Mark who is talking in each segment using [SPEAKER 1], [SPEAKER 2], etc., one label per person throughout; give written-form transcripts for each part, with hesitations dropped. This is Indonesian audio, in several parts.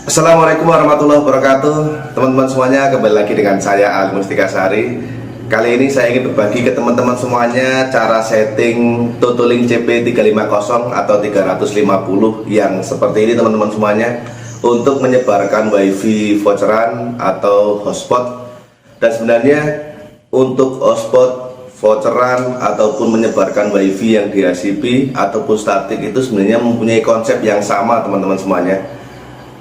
[SPEAKER 1] Assalamualaikum warahmatullahi wabarakatuh. Teman-teman semuanya, kembali lagi dengan saya Ali Mustikasari. Kali ini saya ingin berbagi ke teman-teman semuanya cara setting Totolink CP350 atau 350 yang seperti ini teman-teman semuanya, untuk menyebarkan wifi voucheran atau hotspot. Dan sebenarnya untuk hotspot, voucheran ataupun menyebarkan wifi yang DHCP ataupun statik itu sebenarnya mempunyai konsep yang sama teman-teman semuanya.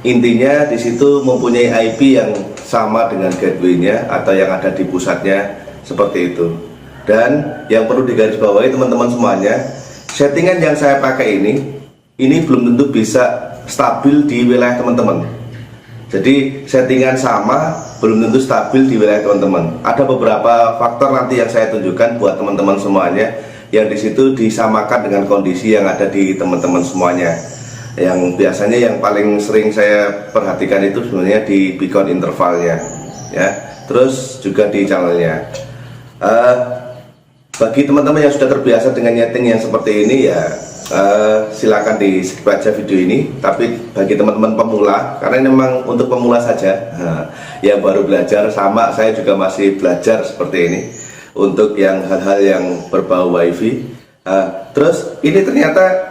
[SPEAKER 1] Intinya di situ mempunyai IP yang sama dengan gateway-nya atau yang ada di pusatnya, seperti itu. Dan yang perlu digarisbawahi teman-teman semuanya, settingan yang saya pakai ini belum tentu bisa stabil di wilayah teman-teman. Jadi settingan sama belum tentu stabil di wilayah teman-teman. Ada beberapa faktor nanti yang saya tunjukkan buat teman-teman semuanya, yang di situ disamakan dengan kondisi yang ada di teman-teman semuanya. Yang biasanya yang paling sering saya perhatikan itu sebenarnya di beacon intervalnya, ya. Terus juga di channelnya. Bagi teman-teman yang sudah terbiasa dengan nyeting yang seperti ini, ya silakan di skip aja video ini. Tapi bagi teman-teman pemula, karena ini memang untuk pemula saja, yang baru belajar, sama saya juga masih belajar seperti ini untuk yang hal-hal yang berbau wifi. Terus ini ternyata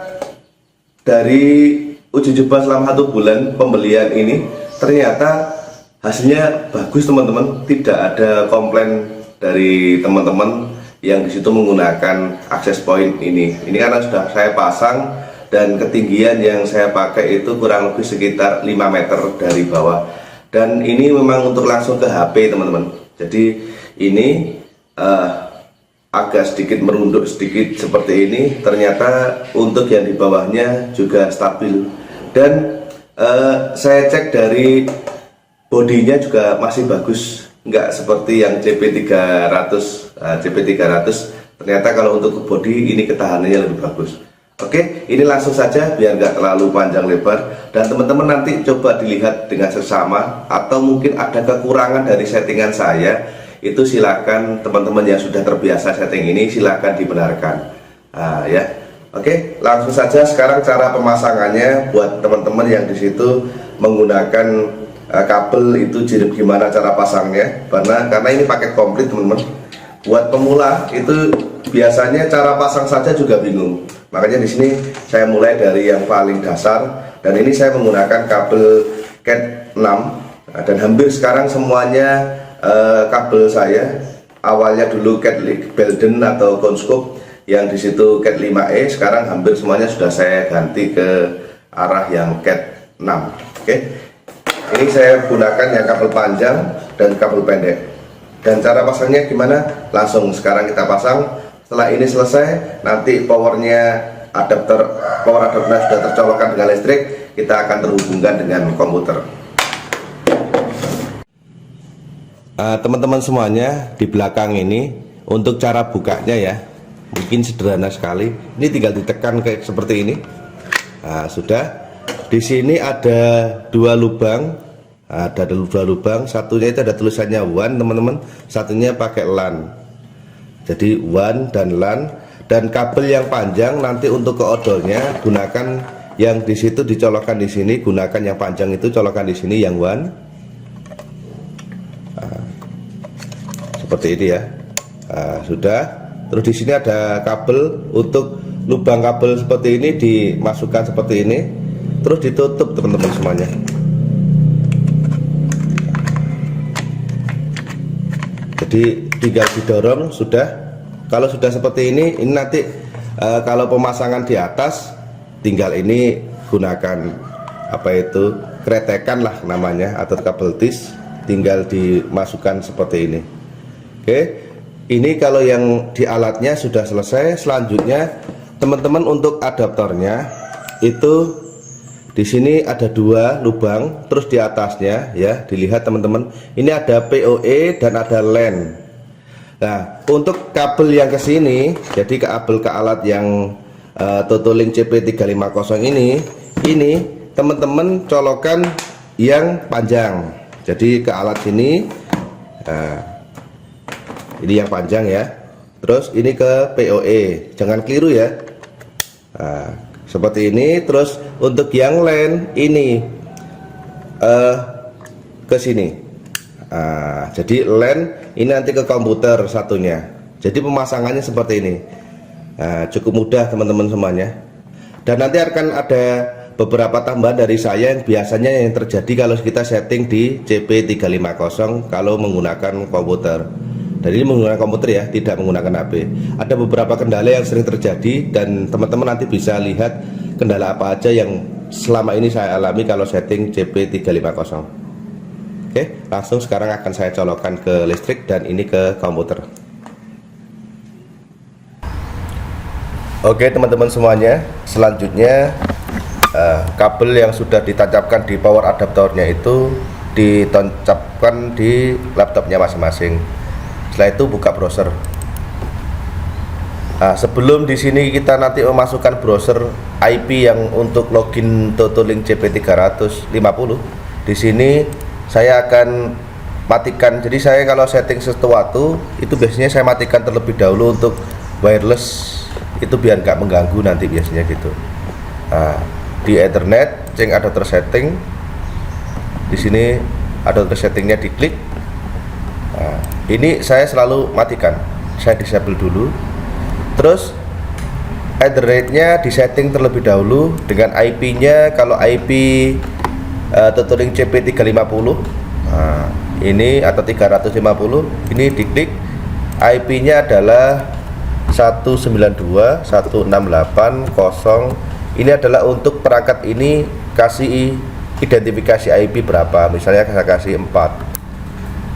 [SPEAKER 1] dari uji coba selama 1 bulan pembelian ini, ternyata hasilnya bagus teman-teman. Tidak ada komplain dari teman-teman yang disitu menggunakan akses point ini. Ini karena sudah saya pasang dan ketinggian yang saya pakai itu kurang lebih sekitar 5 meter dari bawah. Dan ini memang untuk langsung ke HP teman-teman. Jadi ini agak sedikit merunduk sedikit seperti ini. Ternyata untuk yang di bawahnya juga stabil. Dan saya cek dari bodinya juga masih bagus, nggak seperti yang CP300. CP300 ternyata kalau untuk body ini ketahanannya lebih bagus. Oke, ini langsung saja biar nggak terlalu panjang lebar. Dan teman-teman nanti coba dilihat dengan seksama, atau mungkin ada kekurangan dari settingan saya, itu silakan teman-teman yang sudah terbiasa setting ini silakan dibenarkan. Ya, oke, langsung saja sekarang cara pemasangannya buat teman-teman yang di situ menggunakan kabel itu gimana cara pasangnya, karena ini paket komplit teman-teman. Buat pemula itu biasanya cara pasang saja juga bingung. Makanya di sini saya mulai dari yang paling dasar, dan ini saya menggunakan kabel Cat 6, dan hampir sekarang semuanya kabel saya awalnya dulu Cat Belden atau Conscope, yang disitu Cat 5E, sekarang hampir semuanya sudah saya ganti ke arah yang Cat 6. Oke, ini saya gunakan yang kabel panjang dan kabel pendek. Dan cara pasangnya gimana? Langsung sekarang kita pasang. Setelah ini selesai, nanti power adapternya sudah tercolokkan dengan listrik, kita akan terhubungkan dengan komputer. Teman-teman semuanya, di belakang ini untuk cara bukanya ya, mungkin sederhana sekali. Ini tinggal ditekan kayak seperti ini. Sudah. Di sini ada 2 lubang, satunya itu ada tulisannya WAN teman-teman, satunya pakai LAN. Jadi WAN dan LAN. Dan kabel yang panjang nanti untuk ke odolnya gunakan yang di situ dicolokkan di sini, gunakan yang panjang itu colokan di sini yang WAN. Seperti ini ya. Sudah. Terus di sini ada kabel, untuk lubang kabel seperti ini dimasukkan seperti ini, terus ditutup teman-teman semuanya. Jadi tinggal didorong sudah. Kalau sudah seperti ini nanti kalau pemasangan di atas tinggal ini gunakan kretekan lah namanya, atau kabel tis, tinggal dimasukkan seperti ini. Oke, ini kalau yang di alatnya sudah selesai. Selanjutnya teman-teman untuk adaptornya itu di sini ada 2 lubang, terus di atasnya ya dilihat teman-teman, ini ada PoE dan ada LAN. Nah, untuk kabel yang ke sini, jadi kabel ke alat yang Totolink CP350 ini teman-teman colokan yang panjang. Jadi ke alat sini, ini yang panjang ya. Terus ini ke PoE, jangan keliru ya. Seperti ini. Terus untuk yang LAN ini ke sini. Jadi LAN ini nanti ke komputer satunya. Jadi pemasangannya seperti ini. Cukup mudah teman-teman semuanya. Dan nanti akan ada beberapa tambahan dari saya yang biasanya yang terjadi kalau kita setting di CP350 kalau menggunakan komputer. Dan ini menggunakan komputer ya, tidak menggunakan HP. Ada beberapa kendala yang sering terjadi dan teman-teman nanti bisa lihat kendala apa aja yang selama ini saya alami kalau setting CP350. Oke, langsung sekarang akan saya colokkan ke listrik dan ini ke komputer. Oke teman-teman semuanya, selanjutnya kabel yang sudah ditancapkan di power adaptornya itu ditancapkan di laptopnya masing-masing. Setelah itu buka browser. Sebelum di sini kita nanti memasukkan browser IP yang untuk login Totolink CP350, di sini saya akan matikan. Jadi saya kalau setting sesuatu itu biasanya saya matikan terlebih dahulu untuk wireless, itu biar nggak mengganggu nanti biasanya gitu. Di Ethernet cek adapter setting, di sini adapter settingnya diklik. Ini saya selalu matikan, saya disable dulu. Terus Ethernetnya disetting terlebih dahulu dengan IP-nya. Kalau IP Totolink CP350 ini atau 350 ini diklik, IP-nya adalah 192.168.0. Ini adalah untuk perangkat ini kasih identifikasi IP berapa, misalnya saya kasih 4.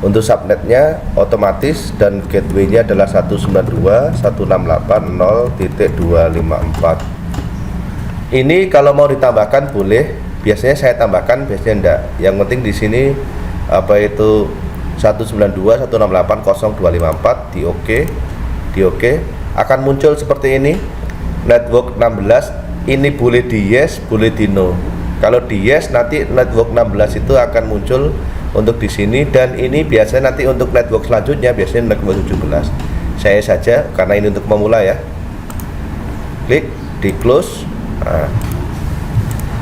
[SPEAKER 1] Untuk subnetnya otomatis dan gateway-nya adalah 192.168.0.254. Ini kalau mau ditambahkan boleh, biasanya saya tambahkan, biasanya enggak. Yang penting di sini apa itu 192.168.0.254 di OK, akan muncul seperti ini. Network 16 ini boleh di yes, boleh di no. Kalau di yes nanti network 16 itu akan muncul untuk di sini, dan ini biasanya nanti untuk network selanjutnya biasanya network 17. Saya saja karena ini untuk pemula ya. Klik di close.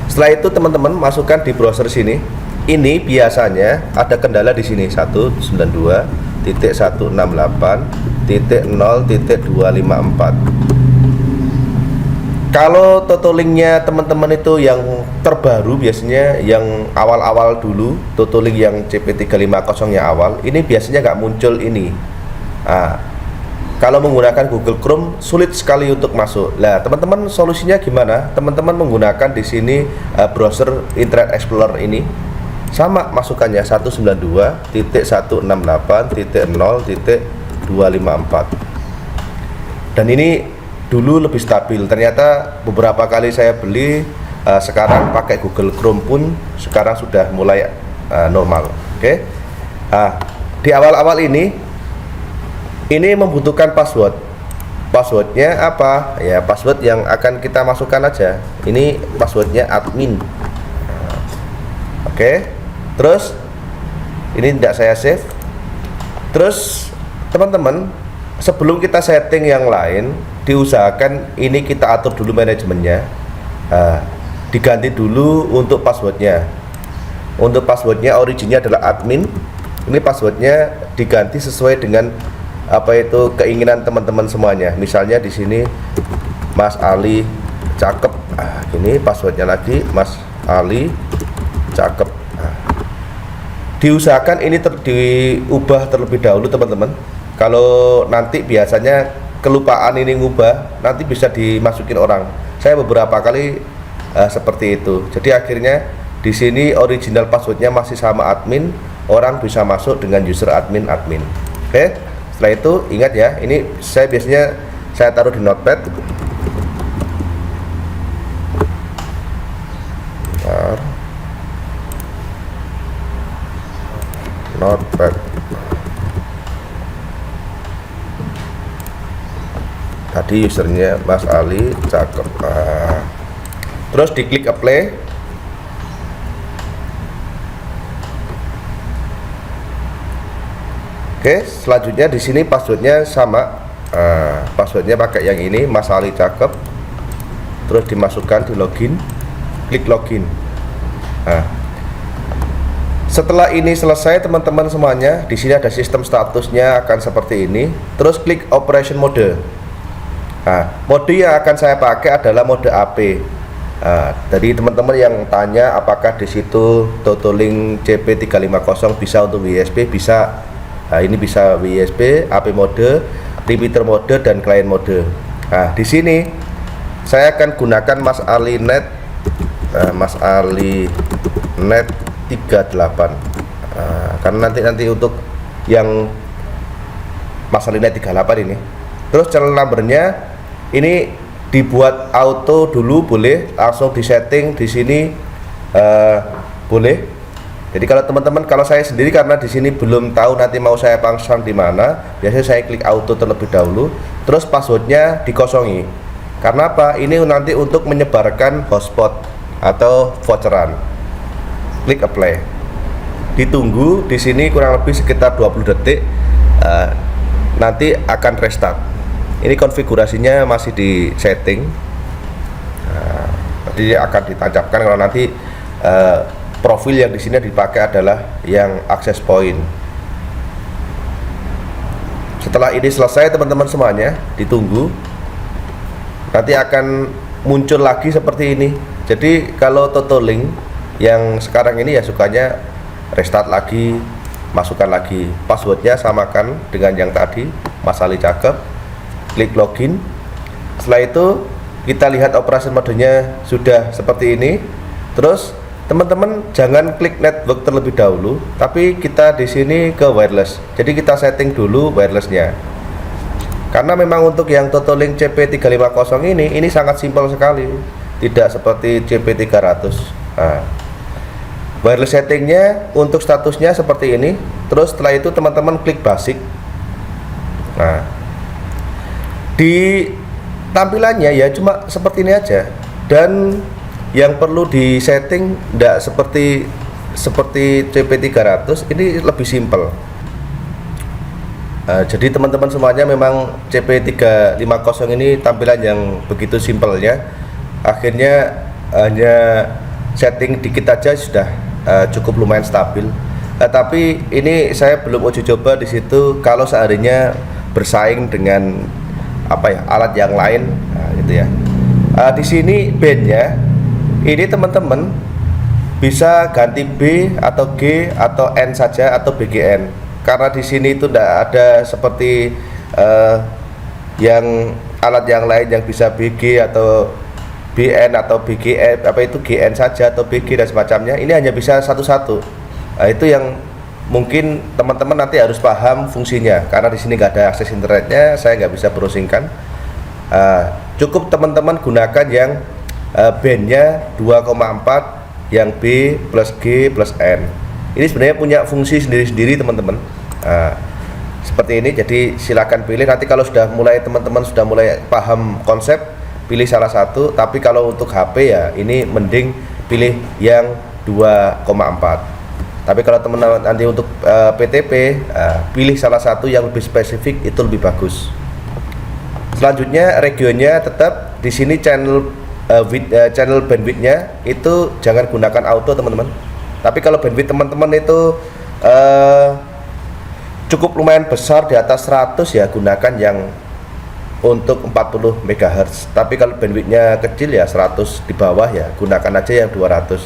[SPEAKER 1] Setelah itu teman-teman masukkan di browser sini. Ini biasanya ada kendala di sini 192.168.0.254. Kalau Totolinknya teman-teman itu yang terbaru, biasanya yang awal-awal dulu, Totolink yang CP350 yang awal, ini biasanya nggak muncul ini. Kalau menggunakan Google Chrome sulit sekali untuk masuk. Nah, teman-teman solusinya gimana? Teman-teman menggunakan di sini browser Internet Explorer ini, sama masukannya 192.168.0.254. Dan ini dulu lebih stabil. Ternyata beberapa kali saya beli, sekarang pakai Google Chrome pun sekarang sudah mulai normal. Oke. Di awal-awal ini membutuhkan password. Passwordnya apa? Ya password yang akan kita masukkan aja. Ini passwordnya admin. Oke. Terus ini tidak saya save. Terus teman-teman, sebelum kita setting yang lain, diusahakan ini kita atur dulu manajemennya. Diganti dulu untuk passwordnya. Untuk passwordnya originnya adalah admin. Ini passwordnya diganti sesuai dengan apa itu keinginan teman-teman semuanya. Misalnya di sini Mas Ali cakep. Ini passwordnya lagi Mas Ali cakep. Diusahakan ini diubah terlebih dahulu teman-teman. Kalau nanti biasanya kelupaan ini ngubah, nanti bisa dimasukin orang. Saya beberapa kali seperti itu. Jadi akhirnya di sini original passwordnya masih sama admin, orang bisa masuk dengan user admin. Oke. Setelah itu ingat ya, ini saya biasanya saya taruh di notepad. Notepad. Tadi usernya Mas Ali cakep. Terus diklik apply. Oke, selanjutnya di sini passwordnya sama. Passwordnya pakai yang ini, Mas Ali cakep. Terus dimasukkan di login, klik login.
[SPEAKER 2] Setelah ini selesai teman-teman semuanya, di sini ada sistem statusnya akan seperti ini. Terus klik operation mode. Nah, mode yang akan saya pakai adalah mode AP. Nah, jadi teman-teman yang tanya apakah di situ Totolink CP350 bisa untuk WSP, bisa. Nah, ini bisa WSP, AP mode, repeater mode, dan client mode. Nah, di sini saya akan gunakan Mas Ali Net, Mas Ali Net 38. Karena nanti untuk yang Mas Ali Net 38 ini. Terus channel numbernya ini dibuat auto dulu, boleh langsung disetting di sini, boleh. Jadi kalau teman-teman, kalau saya sendiri karena di sini belum tahu nanti mau saya pasang di mana, biasanya saya klik auto terlebih dahulu, terus passwordnya dikosongi. Karena apa? Ini nanti untuk menyebarkan hotspot atau voucheran. Klik apply. Ditunggu di sini kurang lebih sekitar 20 detik, nanti akan restart. Ini konfigurasinya masih di setting. Jadi akan ditancapkan kalau nanti profil yang di sini dipakai adalah yang access point. Setelah ini selesai teman-teman semuanya, ditunggu. Nanti akan muncul lagi seperti ini. Jadi kalau Totolink yang sekarang ini ya sukanya restart lagi, masukkan lagi passwordnya, samakan dengan yang tadi, Mas Ali cakep. Klik login. Setelah itu kita lihat operasi modenya sudah seperti ini. Terus teman-teman jangan klik network terlebih dahulu, tapi kita di sini ke wireless. Jadi kita setting dulu wirelessnya. Karena memang untuk yang Totolink CP350 ini sangat simpel sekali, tidak seperti CP300. Nah, wireless settingnya untuk statusnya seperti ini. Terus setelah itu teman-teman klik basic. Nah, di tampilannya ya cuma seperti ini aja, dan yang perlu di setting tidak seperti CP300, ini lebih simpel. Jadi teman-teman semuanya memang CP350 ini tampilan yang begitu simpelnya, akhirnya hanya setting dikit aja sudah cukup lumayan stabil. Tapi ini saya belum uji coba di situ kalau seandainya bersaing dengan alat yang lain, gitu ya. Di sini bandnya ini teman-teman bisa ganti B atau G atau N saja atau BGN, karena di sini itu tidak ada seperti yang alat yang lain yang bisa BG atau BN atau BGN, GN saja atau BG dan semacamnya. Ini hanya bisa satu-satu. Nah, itu yang mungkin teman-teman nanti harus paham fungsinya, karena di sini nggak ada akses internetnya, saya nggak bisa browsingkan. Cukup teman-teman gunakan yang bandnya 2,4, yang B plus G plus N. Ini sebenarnya punya fungsi sendiri-sendiri teman-teman. Seperti ini, jadi silakan pilih. Nanti kalau teman-teman sudah mulai paham konsep, pilih salah satu. Tapi kalau untuk HP ya ini mending pilih yang 2,4. Tapi kalau teman-teman nanti untuk PTP, pilih salah satu yang lebih spesifik, itu lebih bagus. Selanjutnya regionnya tetap di sini channel bandwidthnya itu jangan gunakan auto teman-teman. Tapi kalau bandwidth teman-teman itu cukup lumayan besar di atas 100 ya, gunakan yang untuk 40 MHz. Tapi kalau bandwidthnya kecil ya 100 di bawah ya gunakan aja yang 200.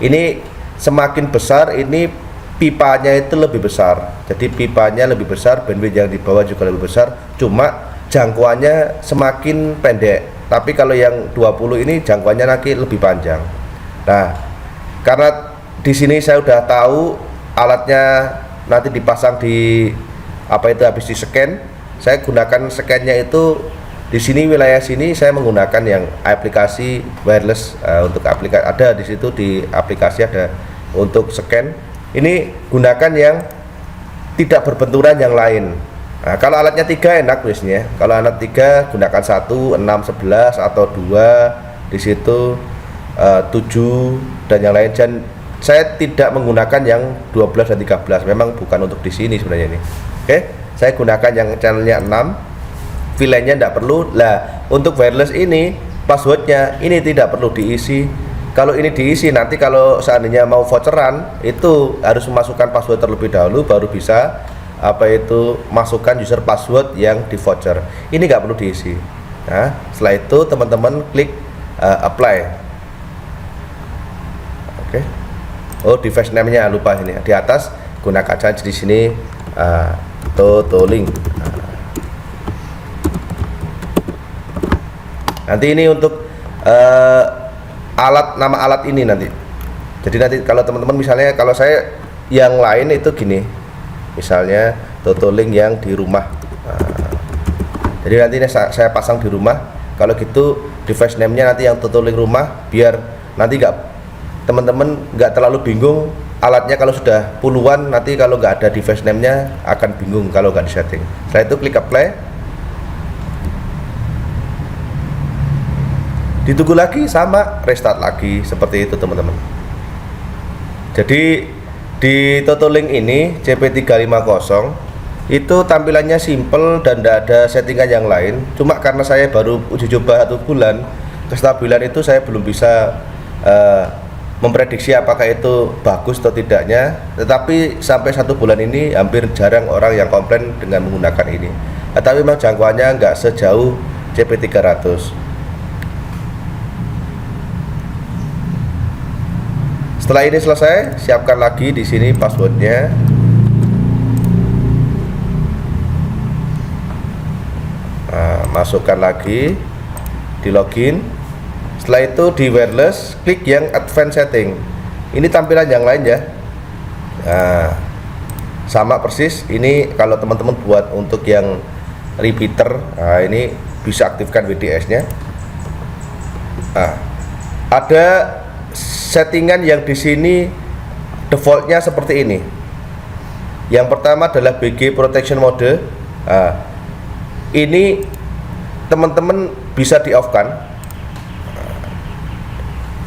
[SPEAKER 2] Ini semakin besar, ini pipanya itu lebih besar. Jadi pipanya lebih besar, bandwidth yang di bawah juga lebih besar. Cuma jangkauannya semakin pendek. Tapi kalau yang 20 ini jangkauannya nanti lebih panjang. Nah, karena di sini saya udah tahu alatnya nanti dipasang di habis di scan. Saya gunakan scannya itu di sini, wilayah sini saya menggunakan yang aplikasi wireless. Untuk aplikasi ada di situ, di aplikasi ada untuk scan. Ini gunakan yang tidak berbenturan yang lain. Nah, kalau alatnya 3 enak biasanya. Kalau alat 3 gunakan 1, 6, 11 atau 2 di situ, 7 dan yang lain. Dan saya tidak menggunakan yang 12 dan 13. Memang bukan untuk di sini sebenarnya ini. Oke, saya gunakan yang channelnya 6. VLAN-nya tidak perlu. Lah, untuk wireless ini passwordnya ini tidak perlu diisi. Kalau ini diisi, nanti kalau seandainya mau voucheran itu harus memasukkan password terlebih dahulu, baru bisa masukkan user password yang di voucher. Ini nggak perlu diisi. Nah, setelah itu teman-teman klik apply. Oke. Oh, device name-nya lupa ini di atas, gunakan saja di sini Totolink. Nanti ini untuk nama alat ini nanti. Jadi nanti kalau teman-teman misalnya, kalau saya yang lain itu gini, misalnya Totolink yang di rumah. Jadi nanti ini saya pasang di rumah. Kalau gitu device name-nya nanti yang Totolink rumah, biar nanti teman-teman nggak terlalu bingung alatnya. Kalau sudah puluhan, nanti kalau nggak ada device name-nya akan bingung kalau nggak disetting. Setelah itu klik apply. Ditunggu lagi, sama restart lagi, seperti itu teman-teman. Jadi di Totolink ini CP350 itu tampilannya simple dan tidak ada settingan yang lain. Cuma karena saya baru uji coba 1 bulan, kestabilan itu saya belum bisa memprediksi apakah itu bagus atau tidaknya. Tetapi sampai 1 bulan ini hampir jarang orang yang komplain dengan menggunakan ini. Tapi memang jangkauannya nggak sejauh CP300. Setelah ini selesai, siapkan lagi di sini passwordnya. Nah, masukkan lagi, di login. Setelah itu di wireless, klik yang advanced setting. Ini tampilan yang lain ya. Nah, sama persis. Ini kalau teman-teman buat untuk yang repeater, nah ini bisa aktifkan WDS-nya. Nah, ada settingan yang di sini defaultnya seperti ini. Yang pertama adalah BG protection mode. Nah, ini teman-teman bisa di off kan.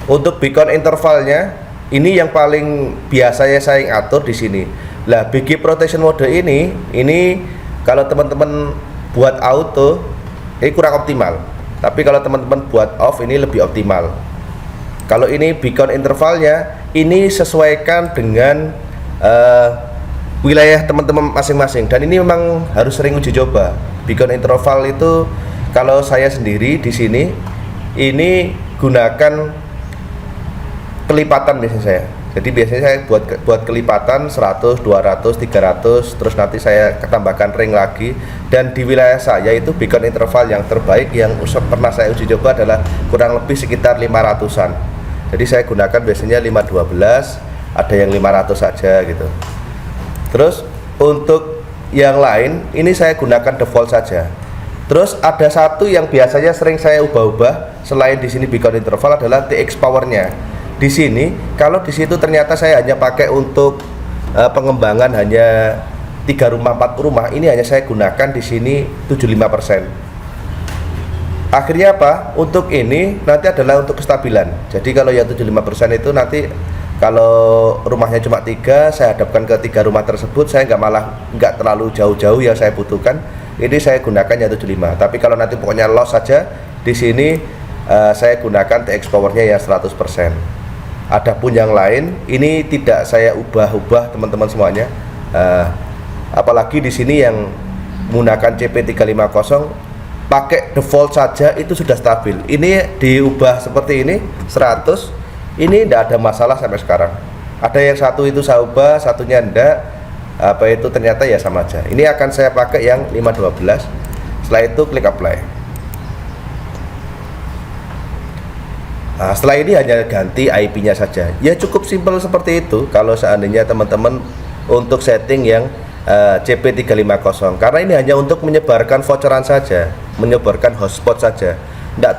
[SPEAKER 2] Untuk beacon intervalnya ini yang paling biasanya saya atur di sini. Lah BG protection mode ini kalau teman-teman buat auto ini kurang optimal. Tapi kalau teman-teman buat off ini lebih optimal. Kalau ini beacon intervalnya, ini sesuaikan dengan wilayah teman-teman masing-masing. Dan ini memang harus sering uji coba. Beacon interval itu kalau saya sendiri di sini, ini gunakan kelipatan biasanya saya. Jadi biasanya saya buat kelipatan 100, 200, 300, terus nanti saya tambahkan ring lagi. Dan di wilayah saya itu beacon interval yang terbaik yang pernah saya uji coba adalah kurang lebih sekitar 500-an. Jadi saya gunakan biasanya 512, ada yang 500 saja gitu. Terus untuk yang lain ini saya gunakan default saja. Terus ada satu yang biasanya sering saya ubah-ubah selain di sini beacon interval adalah TX powernya. Di sini kalau di situ ternyata saya hanya pakai untuk pengembangan hanya 3 rumah 4 rumah, ini hanya saya gunakan di sini 75%. Akhirnya apa? Untuk ini nanti adalah untuk kestabilan. Jadi kalau yang 75% itu nanti kalau rumahnya cuma 3, saya hadapkan ke 3 rumah tersebut, saya nggak terlalu jauh-jauh yang saya butuhkan. Ini saya gunakan yang 75. Tapi kalau nanti pokoknya loss saja, di sini saya gunakan TX powernya yang 100%. Adapun yang lain ini tidak saya ubah-ubah teman-teman semuanya. Apalagi di sini yang menggunakan CP350 pakai default saja itu sudah stabil. Ini diubah seperti ini 100, ini tidak ada masalah sampai sekarang. Ada yang satu itu saya ubah, satunya enggak, ternyata ya sama aja. Ini akan saya pakai yang 512. Setelah itu klik apply. Nah, setelah ini hanya ganti IP-nya saja. Ya cukup simpel seperti itu kalau seandainya teman-teman untuk setting yang CP350, karena ini hanya untuk menyebarkan voucheran saja, menyebarkan hotspot saja, tidak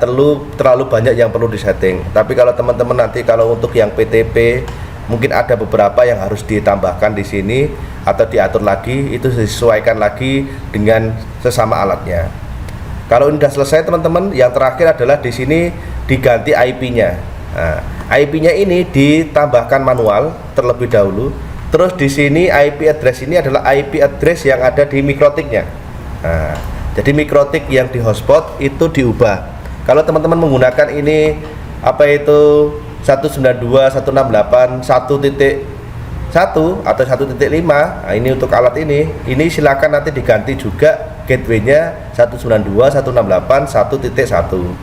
[SPEAKER 2] terlalu banyak yang perlu disetting. Tapi kalau teman-teman nanti kalau untuk yang PTP mungkin ada beberapa yang harus ditambahkan di sini atau diatur lagi, itu disesuaikan lagi dengan sesama alatnya. Kalau ini sudah selesai teman-teman, yang terakhir adalah di sini diganti IP-nya. Nah, IP-nya ini ditambahkan manual terlebih dahulu. Terus di sini IP address ini adalah IP address yang ada di mikrotiknya. Nah, jadi mikrotik yang di hotspot itu diubah. Kalau teman-teman menggunakan ini 192, 168, 1.1 atau 1.5. Nah, ini untuk alat ini silakan nanti diganti juga gateway-nya 192, 168, 1.1.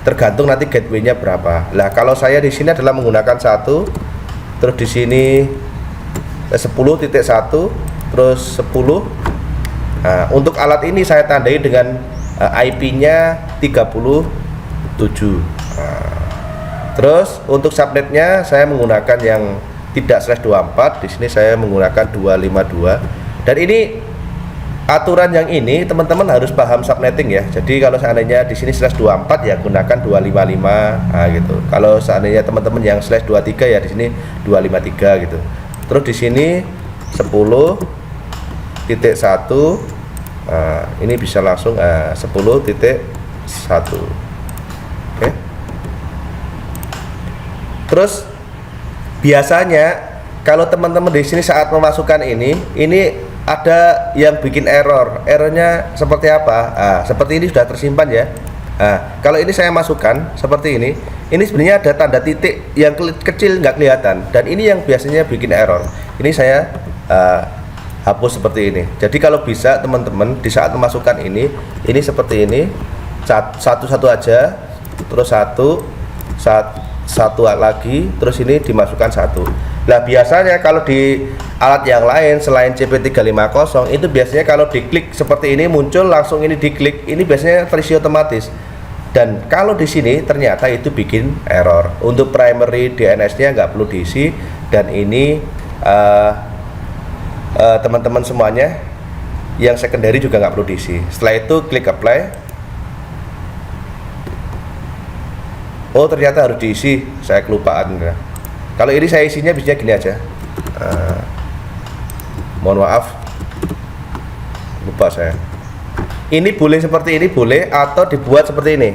[SPEAKER 2] Tergantung nanti gateway-nya berapa. Nah, kalau saya di sini adalah menggunakan 1, terus di sini 10.1, terus 10. Nah, untuk alat ini saya tandai dengan IP-nya 37. Nah, terus untuk subnetnya saya menggunakan yang tidak /24. Di sini saya menggunakan 252. Dan ini aturan yang ini teman-teman harus paham subnetting ya. Jadi kalau seandainya di sini /24 ya gunakan 255, nah gitu. Kalau seandainya teman-teman yang /23 ya di sini 253 gitu. Terus di sini 10.1. Nah, ini bisa langsung 10.1. Oke. Terus biasanya kalau teman-teman di sini saat memasukkan ini ada yang bikin error. Errornya seperti apa? Nah, seperti ini sudah tersimpan ya. Nah, kalau ini saya masukkan seperti ini sebenarnya ada tanda titik yang kecil nggak kelihatan, dan ini yang biasanya bikin error. Ini saya hapus seperti ini. Jadi kalau bisa teman-teman di saat memasukkan ini seperti ini, satu aja, terus satu lagi, terus ini dimasukkan satu. Nah biasanya kalau di alat yang lain selain CP350 itu biasanya kalau diklik seperti ini muncul langsung ini diklik, ini biasanya terisi otomatis. Dan kalau di sini ternyata itu bikin error. Untuk primary DNS-nya nggak perlu diisi, dan ini teman-teman semuanya yang secondary juga nggak perlu diisi. Setelah itu klik apply. Oh ternyata harus diisi, saya kelupaan. Kalau ini saya isinya biasanya gini aja. Mohon maaf, lupa saya. Ini boleh seperti ini, boleh, atau dibuat seperti ini.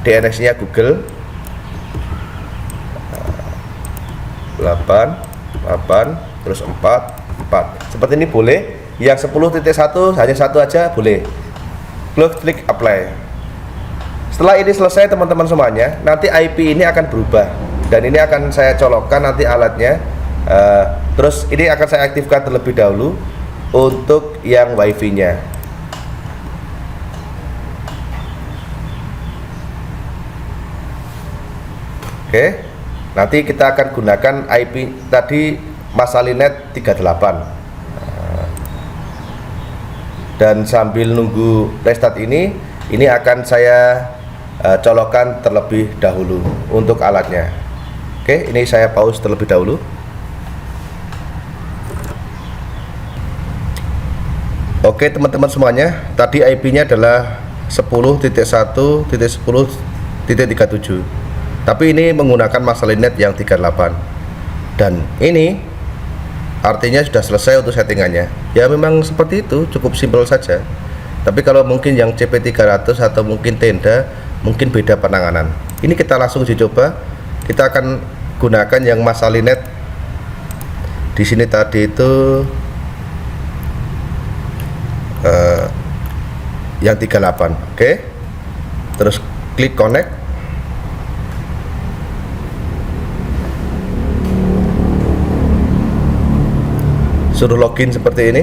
[SPEAKER 2] DNS-nya Google 8, terus 4. Seperti ini boleh. Yang 10.1 hanya satu aja boleh. Klik apply. Setelah ini selesai teman-teman semuanya, nanti IP ini akan berubah, dan ini akan saya colokkan nanti alatnya. Terus ini akan saya aktifkan terlebih dahulu untuk yang WiFi nya. Oke, nanti kita akan gunakan IP tadi Masalinet 38. Dan sambil nunggu restart ini akan saya colokkan terlebih dahulu untuk alatnya. Oke, ini saya pause terlebih dahulu. Oke teman-teman semuanya, tadi IP-nya adalah 10.1.10.37, tapi ini menggunakan Masalinet yang 38, dan ini artinya sudah selesai untuk settingannya. Ya memang seperti itu, cukup simpel saja. Tapi kalau mungkin yang CP300 atau mungkin tenda, mungkin beda penanganan. Ini kita langsung uji coba. Kita akan gunakan yang Masalinet. Di sini tadi itu yang 38. Oke. Terus klik connect. Suruh login seperti ini.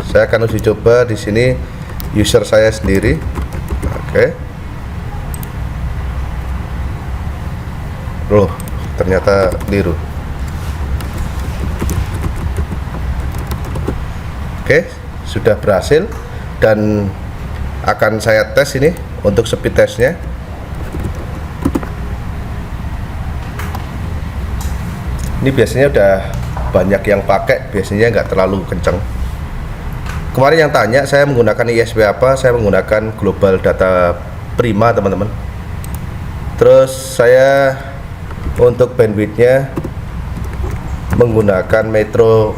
[SPEAKER 2] Saya akan uji coba di sini user saya sendiri. Oke. Loh, ternyata keliru. Oke, sudah berhasil, dan akan saya tes ini untuk speed testnya. Ini biasanya udah banyak yang pakai, biasanya nggak terlalu kenceng. Kemarin yang tanya saya menggunakan ISP apa, saya menggunakan Global Data Prima teman-teman. Terus saya untuk bandwidthnya menggunakan Metro,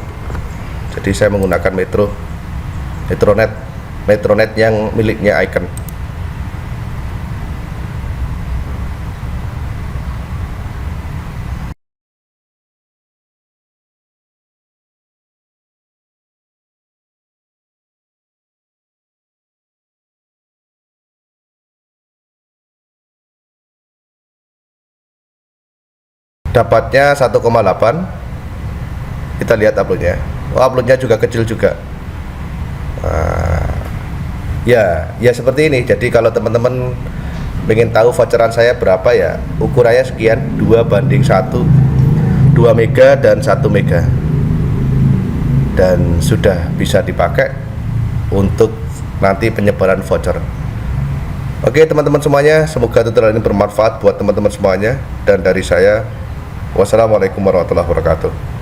[SPEAKER 2] jadi saya menggunakan Metronet yang miliknya Icon. dapatnya 1,8. Kita lihat uploadnya. Oh, uploadnya juga kecil juga. Ya seperti ini. Jadi kalau teman-teman pengen tahu voucheran saya berapa ya, ukurannya sekian, 2:1, 2 mega dan 1 mega, dan sudah bisa dipakai untuk nanti penyebaran voucher. Oke teman-teman semuanya, semoga tutorial ini bermanfaat buat teman-teman semuanya, dan dari saya, wassalamualaikum warahmatullahi wabarakatuh.